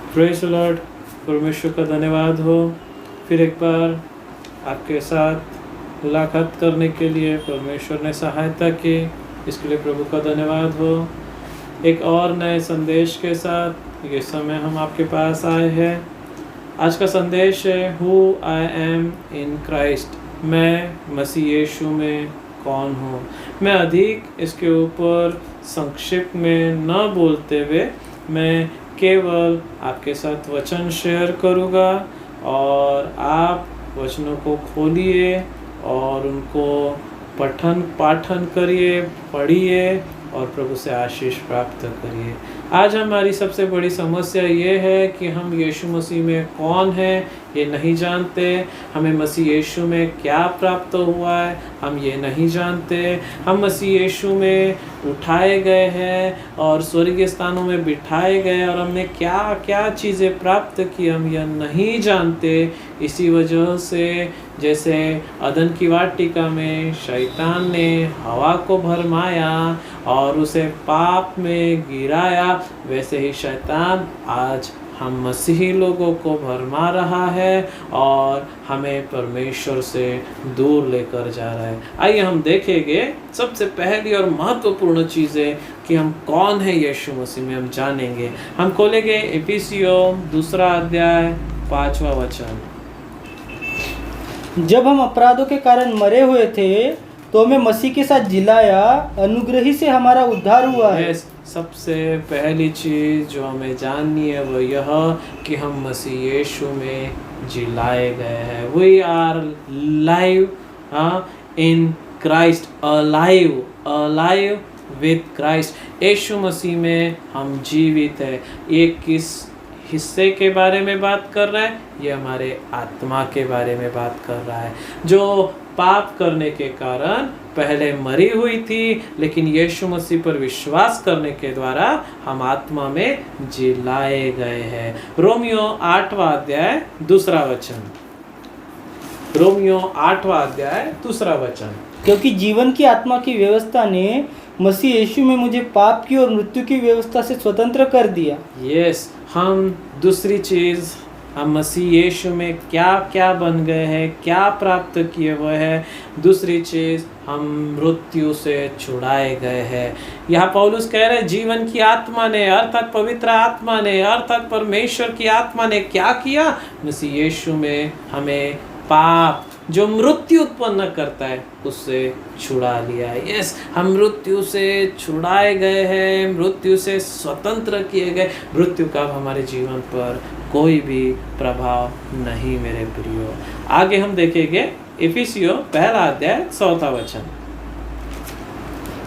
Praise the Lord. परमेश्वर का धन्यवाद हो फिर एक बार आपके साथ मुलाकात करने के लिए परमेश्वर ने सहायता की, इसके लिए प्रभु का धन्यवाद हो। एक और नए संदेश के साथ ये समय हम आपके पास आए हैं। आज का संदेश है who I am in Christ, मैं मसीह यीशु में कौन हूँ। मैं अधिक इसके ऊपर संक्षिप्त में न बोलते हुए मैं केवल आपके साथ वचन शेयर करूँगा और आप वचनों को खोलिए और उनको पठन पाठन करिए, पढ़िए और प्रभु से आशीष प्राप्त करिए। आज हमारी सबसे बड़ी समस्या ये है कि हम यीशु मसीह में कौन हैं ये नहीं जानते। हमें मसीह यीशु में क्या प्राप्त हुआ है हम ये नहीं जानते। हम मसीह यीशु में उठाए गए हैं और स्वर्गीय स्थानों में बिठाए गए और हमने क्या क्या चीज़ें प्राप्त की हम यह नहीं जानते। इसी वजह से जैसे अदन की वाटिका में शैतान ने हवा को भरमाया और उसे पाप में गिराया, वैसे ही शैतान आज हम मसीही लोगों को भरमा रहा है और हमें परमेश्वर से दूर लेकर जा रहा है। आइए हम देखेंगे सबसे पहली और महत्वपूर्ण चीज़ है कि हम कौन है यीशु मसीह में, हम जानेंगे। हम खोलेंगे इफिसियों 2 अध्याय 5वां वचन। जब हम अपराधों के कारण मरे हुए थे तो हमें मसीह के साथ जिलाया, अनुग्रह ही से हमारा उद्धार हुआ है। सबसे पहली चीज़ जो हमें जाननी है वो यह कि हम मसीह यीशु में जिलाए गए हैं। We are live in Christ, alive with Christ. यीशु मसीह में हम जीवित है। ये किस हिस्से के बारे में बात कर रहा है? ये हमारे आत्मा के बारे में बात कर रहा है, जो पाप करने के कारण पहले मरी हुई थी, लेकिन यीशु मसीह पर विश्वास करने के द्वारा हम आत्मा में जिलाए गए हैं। रोमियो 8वां अध्याय 2 वचन। रोमियो 8वां अध्याय 2 वचन। क्योंकि जीवन की आत्मा की व्यवस्था ने मसीह यीशु में मुझे पाप की और मृत्यु की व्यवस्था से स्वतंत्र कर दिया। यस, हम दूसरी चीज़, हम मसीह यीशु में क्या क्या बन गए हैं, क्या प्राप्त किए हुए हैं। दूसरी चीज़, हम मृत्यु से छुड़ाए गए हैं। यहाँ पौलुस कह रहे हैं जीवन की आत्मा ने अर्थात पवित्र आत्मा ने अर्थात परमेश्वर की आत्मा ने क्या किया? मसीह यीशु में हमें पाप जो मृत्यु उत्पन्न करता है उससे छुड़ा लिया है। यस, हम मृत्यु से छुड़ाए गए हैं, मृत्यु से स्वतंत्र किए गए। मृत्यु का हमारे जीवन पर कोई भी प्रभाव नहीं मेरे प्रियो। आगे हम देखेंगे इफिसियों 1 अध्याय 4वां वचन।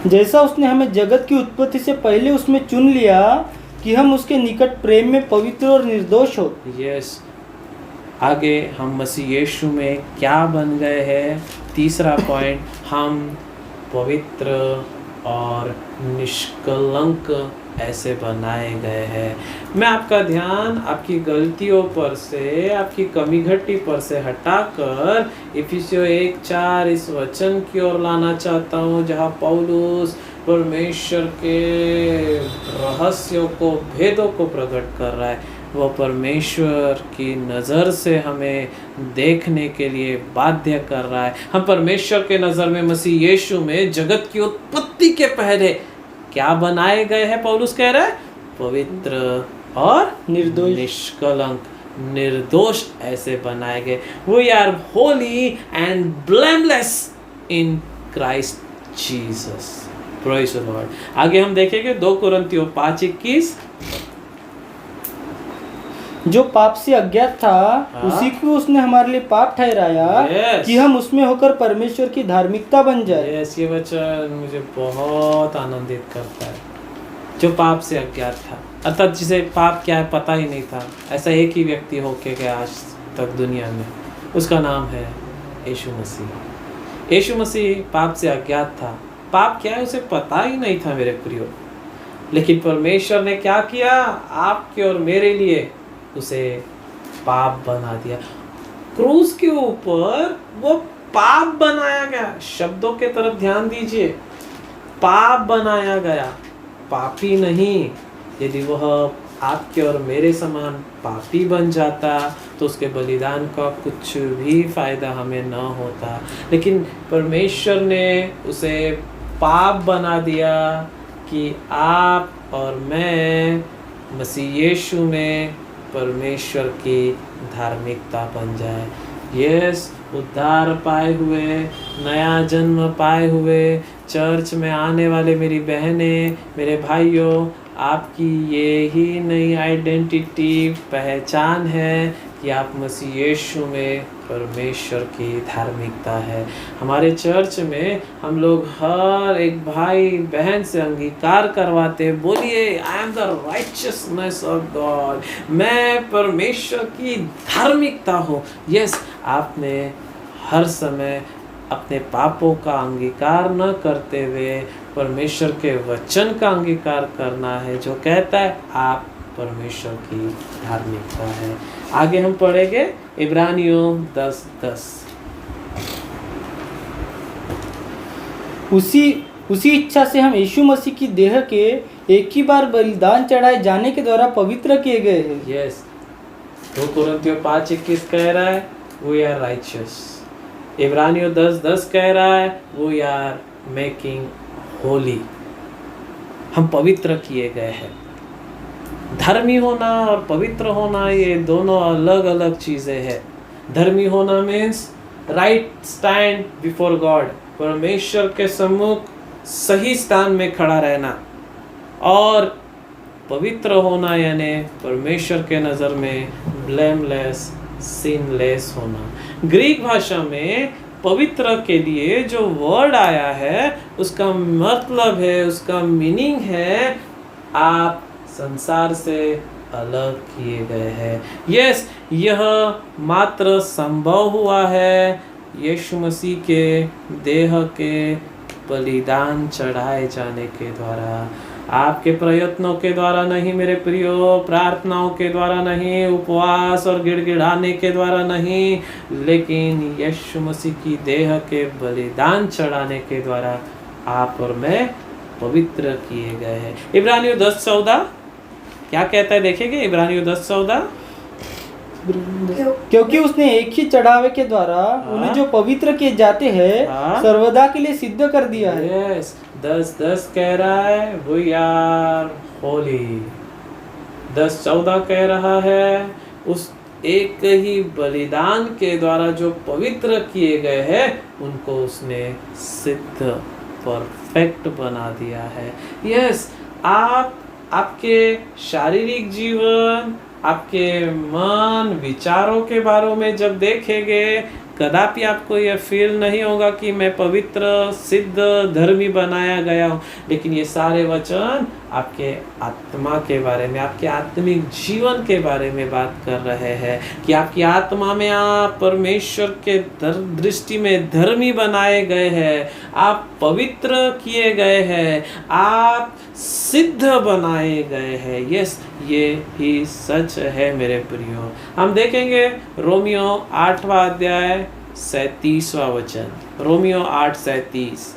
जैसा उसने हमें जगत की उत्पत्ति से पहले उसमें चुन लिया कि हम उसके निकट प्रेम में पवित्र और निर्दोष हो। यस, आगे हम मसीह यीशु में क्या बन गए हैं? तीसरा पॉइंट, हम पवित्र और निष्कलंक ऐसे बनाए गए हैं। मैं आपका ध्यान आपकी गलतियों पर से, आपकी कमी घटी पर से हटाकर इफिसियों 1:4 इस वचन की ओर लाना चाहता हूँ, जहाँ पौलुस परमेश्वर के रहस्यों को, भेदों को प्रकट कर रहा है। वो परमेश्वर की नज़र से हमें देखने के लिए बाध्य कर रहा है। हम परमेश्वर के नज़र में मसीह यीशु में जगत की उत्पत्ति के पहले क्या बनाए गए हैं? पौलुस कह रहा है पवित्र और निर्दोष, निष्कलंक, निर्दोष ऐसे बनाए गए। We are holy and blameless in Christ Jesus. Praise the Lord. आगे हम देखेंगे 2 कुरिन्थियों 5:21। जो पाप से अज्ञात था उसी को उसने हमारे लिए पाप ठहराया कि हम उसमें होकर परमेश्वर की धार्मिकता बन जाए। ये वचन मुझे बहुत आनंदित करता है। जो पाप से अज्ञात था, अर्थात जिसे पाप क्या है पता ही नहीं था, ऐसा एक ही व्यक्ति होके गया आज तक दुनिया में, उसका नाम है यीशु मसीह। यीशु मसीह पाप से अज्ञात था। पाप क्या है उसे पता ही नहीं था मेरे प्रियो, लेकिन परमेश्वर ने क्या किया? आपके और मेरे लिए उसे पाप बना दिया। क्रूस के ऊपर वो पाप बनाया गया। शब्दों के तरफ ध्यान दीजिए, पाप बनाया गया, पापी नहीं। यदि वह आपके और मेरे समान पापी बन जाता तो उसके बलिदान का कुछ भी फायदा हमें न होता, लेकिन परमेश्वर ने उसे पाप बना दिया कि आप और मैं मसीह यीशु में परमेश्वर की धार्मिकता बन जाए। यस, उद्धार पाए हुए, नया जन्म पाए हुए, चर्च में आने वाले मेरी बहनें, मेरे भाइयों, आपकी ये ही नई आइडेंटिटी, पहचान है कि आप मसीह यीशु में परमेश्वर की धार्मिकता है। हमारे चर्च में हम लोग हर एक भाई बहन से अंगीकार करवाते हैं, बोलिए I am the righteousness of God, मैं परमेश्वर की धार्मिकता हूँ। यस, आपने हर समय अपने पापों का अंगीकार न करते हुए परमेश्वर के वचन का अंगीकार करना है जो कहता है आप परमेश्वर की धार्मिकता है। आगे हम पढ़ेंगे इब्रानियों 10:10। उसी इच्छा से हम यीशु मसीह की देह के एक ही बार बलिदान चढ़ाए जाने के द्वारा पवित्र किए गए हैं। यस, 2 कोरिन्थियों 5:21 कह रहा है वी आर राइचियस। इब्रानियों 10:10 कह रहा है वी आर मेकिंग होली, हम पवित्र किए गए हैं। धर्मी होना और पवित्र होना ये दोनों अलग अलग चीज़ें हैं। धर्मी होना means right stand before God, परमेश्वर के सम्मुख सही स्थान में खड़ा रहना, और पवित्र होना यानी परमेश्वर के नज़र में ब्लेमलेस, सिनलेस होना। ग्रीक भाषा में पवित्र के लिए जो वर्ड आया है उसका मतलब है, उसका मीनिंग है आप संसार से अलग किए गए हैं। यस, यह मात्र संभव हुआ है यीशु मसीह के देह के बलिदान चढ़ाए जाने के द्वारा। आपके प्रयत्नों के द्वारा नहीं मेरे प्रियो, प्रार्थनाओं के द्वारा नहीं, उपवास और गिड़गिड़ाने के द्वारा नहीं, लेकिन यीशु मसीह की देह के बलिदान चढ़ाने के द्वारा आप और मैं पवित्र किए गए हैं। इब्रानियों 10:14 क्या कहता है देखेंगे। इब्रानियों 10:14, क्योंकि उसने एक ही चढ़ावे के द्वारा उन्हें जो पवित्र किए जाते हैं सर्वदा के लिए सिद्ध कर दिया है। यस, 10:10 कह रहा है वी आर होली। 10:14 कह रहा है उस एक ही बलिदान के द्वारा जो पवित्र किए गए हैं उनको उसने सिद्ध, परफेक्ट बना दिया है। यस, आपके शारीरिक जीवन, आपके मन, विचारों के बारे में जब देखेंगे कदापि आपको यह फील नहीं होगा कि मैं पवित्र, सिद्ध, धर्मी बनाया गया हूँ, लेकिन ये सारे वचन आपके आत्मा के बारे में, आपके आत्मिक जीवन के बारे में बात कर रहे हैं कि आपकी आत्मा में आप परमेश्वर के दृष्टि में धर्मी बनाए गए हैं, आप पवित्र किए गए हैं, आप सिद्ध बनाए गए हैं। यस, ये ही सच है मेरे प्रियो। हम देखेंगे रोमियो 8वां अध्याय 37वां वचन। रोमियो 8:37।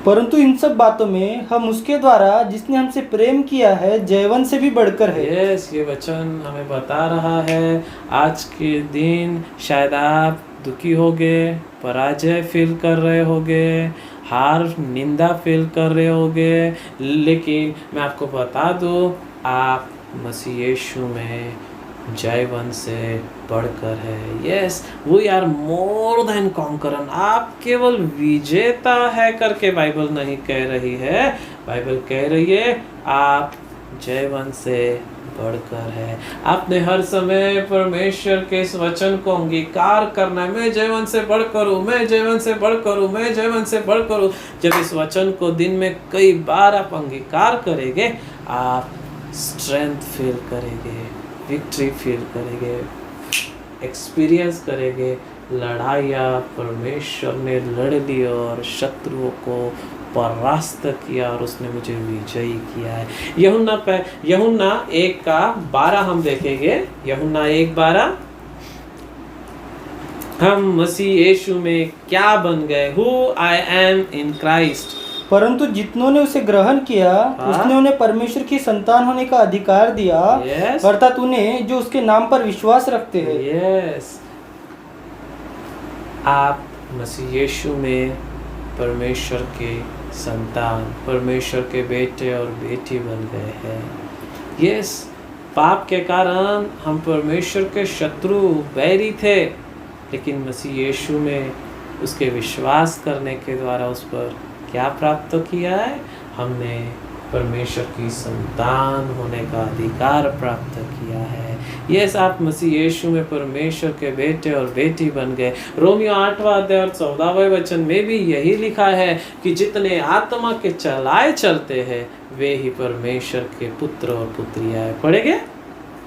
परंतु इन सब बातों में हम उसके द्वारा जिसने हमसे प्रेम किया है जयवंत से भी बढ़कर है। यस, ये वचन हमें बता रहा है आज के दिन शायद आप दुखी होगे, पराजय फील कर रहे होगे, हार, निंदा फील कर रहे होगे, लेकिन मैं आपको बता दूं आप मसीह यीशु में जयवंत से बढ़कर है। Yes, we are more than conqueror. आप केवल विजेता है करके बाइबल नहीं कह रही है, बाइबल कह रही है आप जयवंत से बढ़कर है। आपने हर समय परमेश्वर के इस वचन को अंगीकार करना है, मैं जयवंत से बढ़कर हूँ, मैं जयवंत से बढ़कर हूँ, मैं जयवंत से बढ़कर हूँ। जब इस वचन को दिन में कई बार आप अंगीकार करेंगे आप स्ट्रेंथ फील करेंगे, विक्ट्री फील करेंगे, एक्सपीरियंस करेंगे। लड़ाइयाँ परमेश्वर ने लड़ ली और शत्रुओं को परास्त किया और उसने मुझे विजयी किया है। यूहन्ना 1:12 हम देखेंगे। यूहन्ना 1:12, हम मसीह यीशु में क्या बन गए, who I am in Christ. परंतु जितनों ने उसे ग्रहण किया उसने उन्हें परमेश्वर की संतान होने का अधिकार दिया, अर्थात उन्हें जो उसके नाम पर विश्वास रखते हैं। यस, आप मसीह यीशु में परमेश्वर के संतान, परमेश्वर के बेटे और बेटी बन गए हैं। यस, पाप के कारण हम परमेश्वर के शत्रु, बैरी थे, लेकिन मसीह यीशु में उसके विश्वास करने के द्वारा उस पर क्या प्राप्त किया है? हमने परमेश्वर की संतान होने का अधिकार प्राप्त किया है। यस, आप मसीह यीशु में परमेश्वर के बेटे और बेटी बन गए। रोमियो 8वां अध्याय और 14वें वचन में भी यही लिखा है कि जितने आत्मा के चलाए चलते हैं वे ही परमेश्वर के पुत्र और पुत्रियां हैं। पढ़ेंगे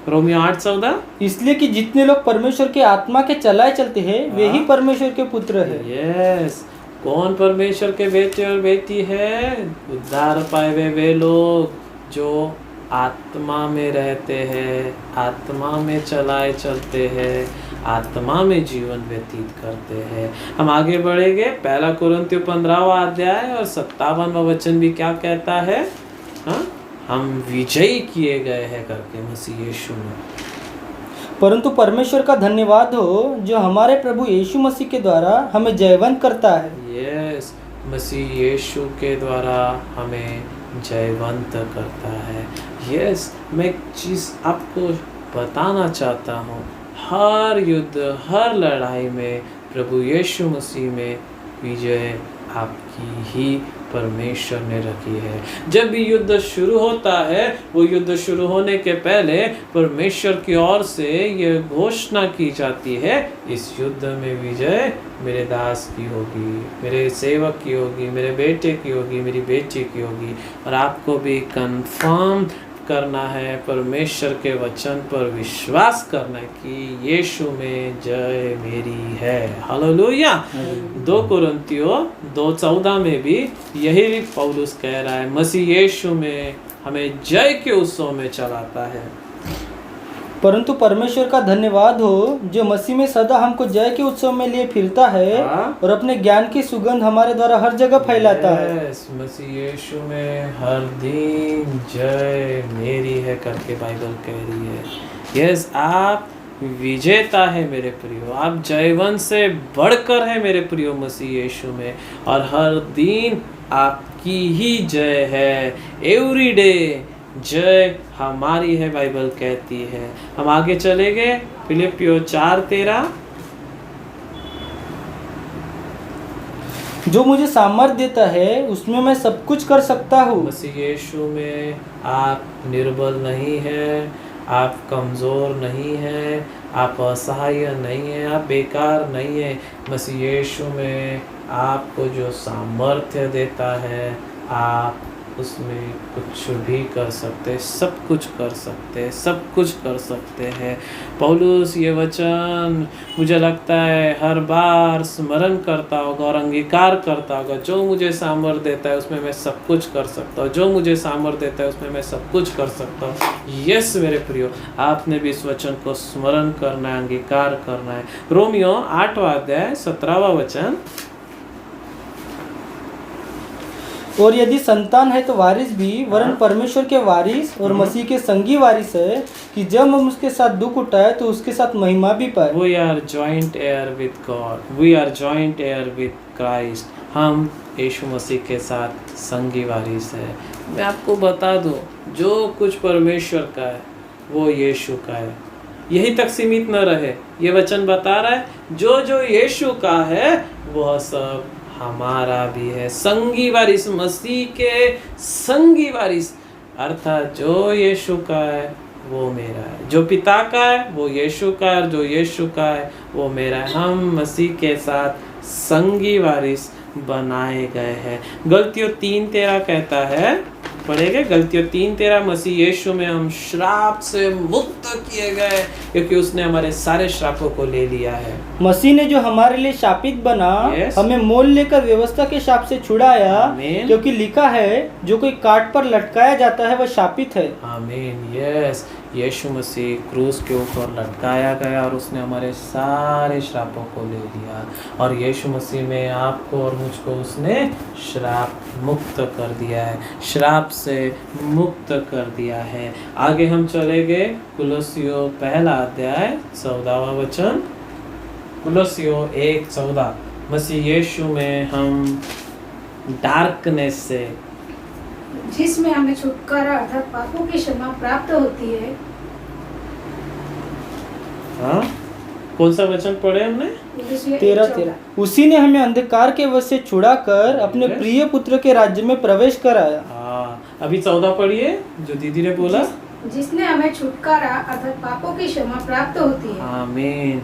रोमियो 8:14। इसलिए कि जितने लोग परमेश्वर के आत्मा के चलाए चलते हैं वे ही परमेश्वर के पुत्र हैं। यस, कौन परमेश्वर के बेटे और बेटी है? उद्धार पाए वे लोग जो आत्मा में रहते हैं, आत्मा में चलाए चलते हैं, आत्मा में जीवन व्यतीत करते हैं। हम आगे बढ़ेंगे। 1 कुरिन्थियों 15वां अध्याय और 57वां वचन भी क्या कहता है? हाँ, हम विजयी किए गए हैं करके मसीह यीशु में। परंतु परमेश्वर का धन्यवाद हो जो हमारे प्रभु यीशु मसीह के द्वारा हमें जयवंत करता है। यस, मसीह यीशु के द्वारा हमें जयवंत करता है। यस, मैं एक चीज़ आपको बताना चाहता हूँ, हर युद्ध, हर लड़ाई में प्रभु यीशु मसीह में विजय आपकी ही परमेश्वर ने रखी है। जब भी युद्ध शुरू होता है, वो युद्ध शुरू होने के पहले परमेश्वर की ओर से ये घोषणा की जाती है, इस युद्ध में विजय मेरे दास की होगी, मेरे सेवक की होगी, मेरे बेटे की होगी, मेरी बेटी की होगी। और आपको भी कंफर्म करना है, परमेश्वर के वचन पर विश्वास करना है कि यीशु में जय मेरी है। हालेलुया। 2 कुरिन्थियों 2:14 में भी यही पौलुस कह रहा है, मसीह यीशु में हमें जय के उत्सव में चलाता है। परंतु परमेश्वर का धन्यवाद हो जो मसीह में सदा हमको जय के उत्सव में लिए फिरता है और अपने ज्ञान की सुगंध हमारे द्वारा हर जगह फैलाता है। मसीह यीशु में हर दिन जय मेरी है करके बाइबल कह रही है। यस, आप विजेता है मेरे प्रियो, आप जयवंत से बढ़कर है मेरे प्रियो मसीह यीशु में, और हर दिन आपकी ही जय है। एवरी डे जय हमारी है, बाइबल कहती है। हम आगे चले गए। फिलिपियों 4:13, जो मुझे सामर्थ देता है उसमें मैं सब कुछ कर सकता हूँ। मसीह यीशु में आप निर्बल नहीं है, आप कमज़ोर नहीं है, आप असहाय नहीं है, आप बेकार नहीं है। मसीह यीशु में आपको जो सामर्थ्य देता है, आप उसमें कुछ भी कर सकते, सब कुछ कर सकते, सब कुछ कर सकते हैं। पौलुस ये वचन मुझे लगता है हर बार स्मरण करता होगा और अंगीकार करता होगा, जो मुझे सामर्थ्य देता है उसमें मैं सब कुछ कर सकता हूँ, जो मुझे सामर्थ्य देता है उसमें मैं सब कुछ कर सकता हूँ। यस मेरे प्रियो, आपने भी इस वचन को स्मरण करना है, अंगीकार करना है। रोमियो 8वां अध्याय 17वां वचन, और यदि संतान है तो वारिस भी, वरन परमेश्वर के वारिस और मसीह के संगी वारिस है, कि जब हम उसके साथ दुख उठाए तो उसके साथ महिमा भी पाए। We are joint heir with God. We are joint heir with Christ. हम यीशु मसीह के साथ संगी वारिस है। मैं आपको बता दूं, जो कुछ परमेश्वर का है वो यीशु का है। यही तक सीमित न रहे, ये वचन बता रहा है जो जो यीशु का है वह सब हमारा भी है। संगी वारिस, मसीह के संगी वारिस, अर्थात जो यीशु का है वो मेरा है, जो पिता का है वो यीशु का है, और जो यीशु का है वो मेरा है। हम मसीह के साथ संगी वारिस बनाए गए हैं। गलतियों 3:13 कहता है, पढ़ेंगे गलतियों 3:13, मसीह यीशु में हम श्राप से मुक्त किए गए क्योंकि उसने हमारे सारे श्रापों को ले लिया है। मसीह ने जो हमारे लिए शापित बना, हमें मोल लेकर व्यवस्था के शाप से छुड़ाया, क्योंकि लिखा है जो कोई काट पर लटकाया जाता है वह शापित है। आमीन। यस, यीशु मसीह क्रूस के ऊपर लटकाया गया और उसने हमारे सारे श्रापों को ले लिया, और यीशु मसीह में आपको और मुझको उसने श्राप मुक्त कर दिया है, श्राप से मुक्त कर दिया है। आगे हम चलेंगे कुलोसियों पहला अध्याय 14वां वचन। कुलोसियों 1:14। मसीह यीशु में हम डार्कनेस से, जिसमें हमें छुटकारा अर्थात पापों की क्षमा प्राप्त होती है। हाँ, कौन सा वचन पढ़े हमने? 13 उसी ने हमें अंधकार के वश से छुड़ाकर अपने प्रिय पुत्र के राज्य में प्रवेश कराया। हाँ, अभी 14 पढ़िए जो दीदी ने बोला। जिसने हमें छुटकारा अर्थात पापों की क्षमा प्राप्त होती है। आमीन।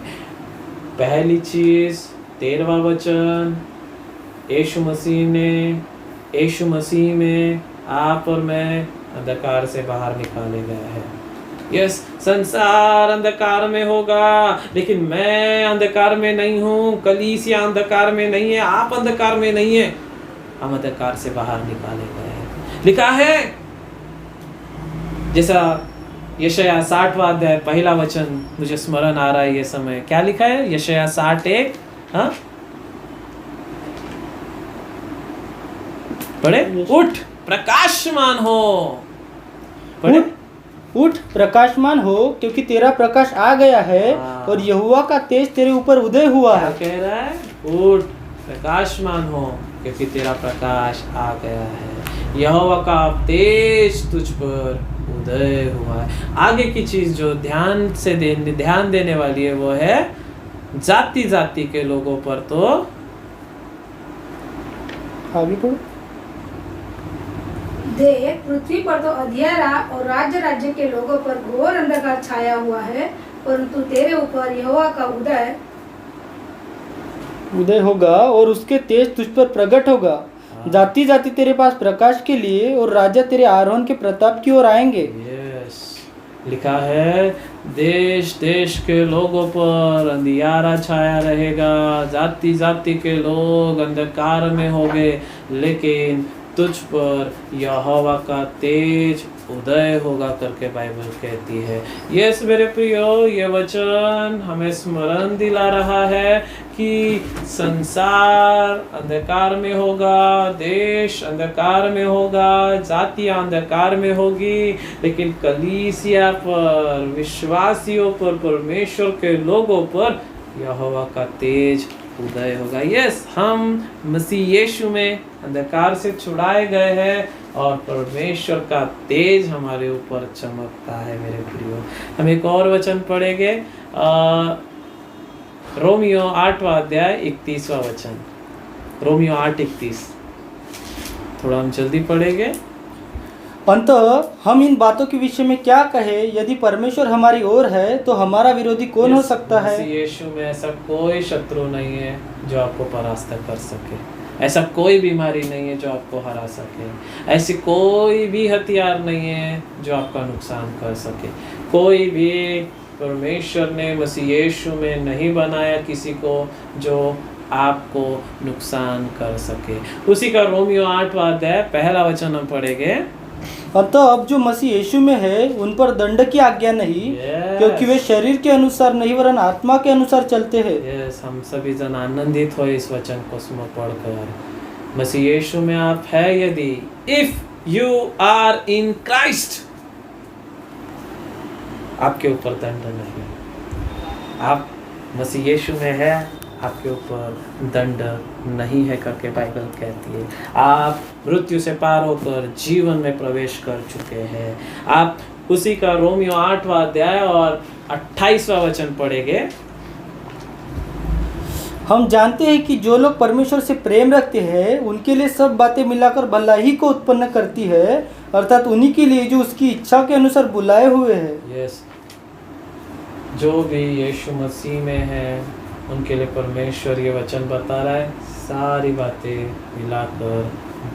पहली चीज 13वां वचन, यीशु मसीह में आप और मैं अंधकार से बाहर निकाले गए हैं। यस, संसार अंधकार में होगा लेकिन मैं अंधकार में नहीं हूँ, कलीसिया अंधकार में नहीं है, आप अंधकार में नहीं है, हम अंधकार से बाहर निकाले गए हैं। लिखा है जैसा यशायाह 60वां अध्याय पहला वचन मुझे स्मरण आ रहा है ये समय। क्या लिखा है? यशायाह 60:1। हाँ, पढ़े। उठ प्रकाशमान हो। पढ़े। उठ प्रकाशमान हो क्योंकि तेरा प्रकाश आ गया है और यहोवा का तेज तेरे ऊपर उदय हुआ है। क्या कह रहा है? उठ प्रकाशमान हो क्योंकि तेरा प्रकाश आ गया है, यहोवा का तेज तुझ पर उदय हुआ है। आगे की चीज जो ध्यान देने वाली है वो है जाति जाति के लोगों पर। तो आगे पढ़ो। देख, पृथ्वी पर तो अंधियारा और राज्य राज्य के लोगों पर घोर अंधकार छाया हुआ है, परंतु तेरे ऊपर यहोवा का उदय होगा और उसके तेज तुझ पर प्रकट होगा। जाति जाति तेरे पास प्रकाश के लिए और राजा तेरे आरोहण के प्रताप की ओर आएंगे। यस, लिखा है देश देश के लोगों पर अंधियारा छाया रहेगा, जाति जाति के लोग अंधकार में होंगे, लेकिन तुझ पर यहोवा का तेज उदय होगा करके बाइबल कहती है। यस मेरे प्रियो, ये वचन हमें स्मरण दिला रहा है कि संसार अंधकार में होगा, देश अंधकार में होगा, जातियां अंधकार में होगी, लेकिन कलीसिया पर, विश्वासियों पर, परमेश्वर के लोगों पर यहोवा का तेज उदय होगा। यस, हम मसीह यीशु में अंधकार से छुड़ाए गए हैं और परमेश्वर का तेज हमारे ऊपर चमकता है मेरे प्रियो। हम एक और वचन पढ़ेंगे, रोमियो 8वां अध्याय 31वां वचन। रोमियो 8:31। थोड़ा हम जल्दी पढ़ेंगे। अंततः हम इन बातों के विषय में क्या कहे? यदि परमेश्वर हमारी ओर है तो हमारा विरोधी कौन हो सकता है? यीशु में ऐसा कोई शत्रु नहीं है जो आपको परास्त कर सके, ऐसा कोई बीमारी नहीं है जो आपको हरा सके, ऐसी कोई भी हथियार नहीं है जो आपका नुकसान कर सके। कोई भी परमेश्वर ने मसीह यीशु में नहीं बनाया किसी को जो आपको नुकसान कर सके। उसी का रोमियो 8वां अध्याय पहला वचन हम पढ़ेंगे। अतः अब जो मसीह यीशु में है उन पर दंड की आज्ञा नहीं, क्योंकि वे शरीर के अनुसार नहीं वरन आत्मा के अनुसार चलते हैं। यस, हम सभी जन आनंदित हो इस वचन को पढ़कर। मसीह यीशु में आप है यदि, if you are in Christ, आपके ऊपर दंड नहीं। आप मसीह यीशु में है, आपके ऊपर दंड नहीं है करके बाइबल कहती है। आप मृत्यु से पार होकर जीवन में प्रवेश कर चुके हैं। आप उसी का रोमियो 8वां अध्याय और 28वां वचन पढ़ेंगे। हम जानते हैं कि जो लोग परमेश्वर से प्रेम रखते हैं उनके लिए सब बातें मिलाकर भलाई को उत्पन्न करती है, अर्थात उन्हीं के लिए जो उसकी इच्छा के अनुसार बुलाए हुए हैं। यस, जो भी यीशु मसीह में है उनके लिए परमेश्वर ये वचन बता रहा है, सारी बातें मिलाकर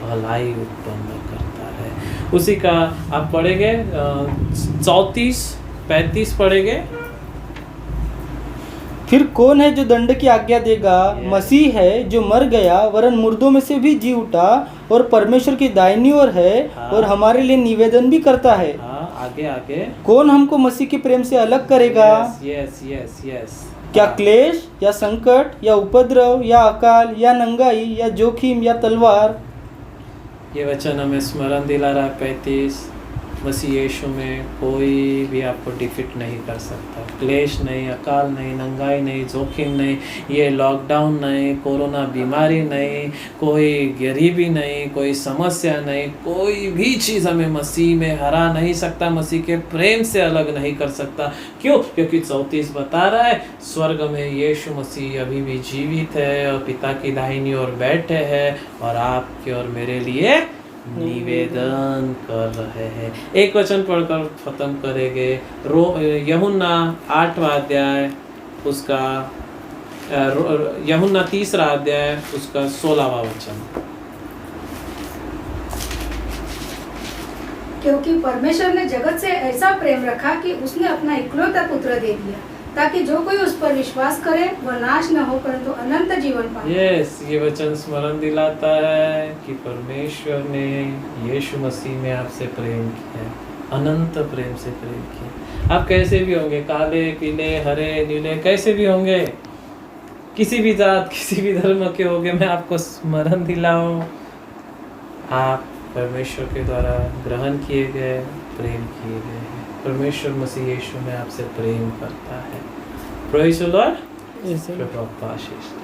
भलाई उत्पन्न करता है। उसी का आप पढ़ेंगे 34-35 पढ़ेंगे। फिर कौन है जो दंड की आज्ञा देगा? मसीह है जो मर गया वरन मुर्दों में से भी जी उठा और परमेश्वर की दाहिनी ओर है और हमारे लिए निवेदन भी करता है। आगे आगे कौन हमको मसीह के प्रेम से अलग करेगा? Yes yes yes. क्या क्लेश या संकट या उपद्रव या अकाल या नंगाई या जोखिम या तलवार? ये वचन हमें स्मरण दिला रहा है 35, मसीह यीशु में कोई भी आपको डिफीट नहीं कर सकता। क्लेश नहीं, अकाल नहीं, नंगाई नहीं, जोखिम नहीं, ये लॉकडाउन नहीं, कोरोना बीमारी नहीं, कोई गरीबी नहीं, कोई समस्या नहीं, कोई भी चीज़ हमें मसीह में हरा नहीं सकता, मसीह के प्रेम से अलग नहीं कर सकता। क्यों? क्योंकि 34 बता रहा है स्वर्ग में यीशु मसीह अभी भी जीवित है और पिता की दाहिनी ओर बैठे हैं और आपके और मेरे लिए निवेदन कर रहे हैं। एक वचन पढ़कर खत्म करेंगे। यूहन्ना 8वां अध्याय उसका यूहन्ना 3रा अध्याय उसका 16वां वचन। क्योंकि परमेश्वर ने जगत से ऐसा प्रेम रखा कि उसने अपना इकलौता पुत्र दे दिया, ताकि जो कोई उस पर विश्वास करे वह नाश न हो परंतु अनंत जीवन पाए। यस, ये वचन स्मरण दिलाता है कि परमेश्वर ने यीशु मसीह में आपसे प्रेम किया, अनंत प्रेम से प्रेम किया। आप कैसे भी होंगे, काले पीले हरे नीले कैसे भी होंगे, किसी भी जात किसी भी धर्म के होंगे, मैं आपको स्मरण दिलाऊं, आप परमेश्वर के द्वारा ग्रहण किए गए, प्रेम किए गए हैं। परमेश्वर मसीह यीशु में आपसे प्रेम करता है। Praise the Lord. प्रभु आपको आशीष दे।